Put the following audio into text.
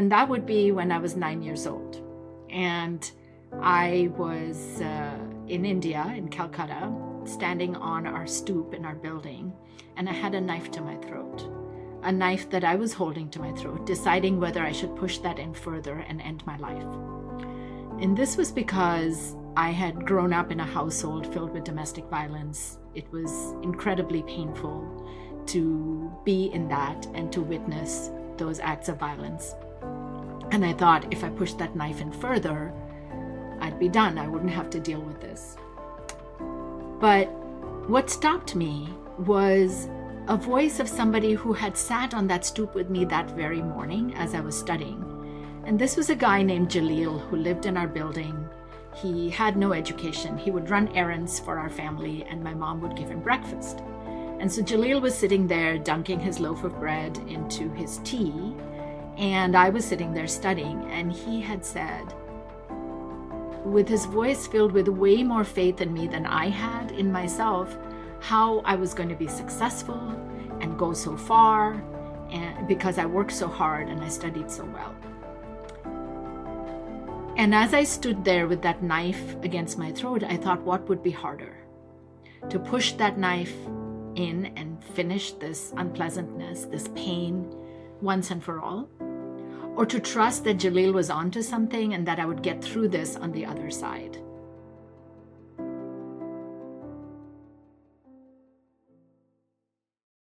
And that would be when I was 9 years old. And I was in India, in Calcutta, standing on our stoop in our building, and I had a knife to my throat, a knife that I was holding to my throat, deciding whether I should push that in further and end my life. And this was because I had grown up in a household filled with domestic violence. It was incredibly painful to be in that and to witness those acts of violence. And I thought if I pushed that knife in further, I'd be done. I wouldn't have to deal with this. But what stopped me was a voice of somebody who had sat on that stoop with me that very morning as I was studying. And this was a guy named Jalil who lived in our building. He had no education. He would run errands for our family, and my mom would give him breakfast. And so Jalil was sitting there dunking his loaf of bread into his tea, and I was sitting there studying, and he had said, with his voice filled with way more faith in me than I had in myself, how I was going to be successful and go so far, and because I worked so hard and I studied so well. And as I stood there with that knife against my throat, I thought, what would be harder? To push that knife in and finish this unpleasantness, this pain, once and for all? Or to trust that Jalil was onto something and that I would get through this on the other side?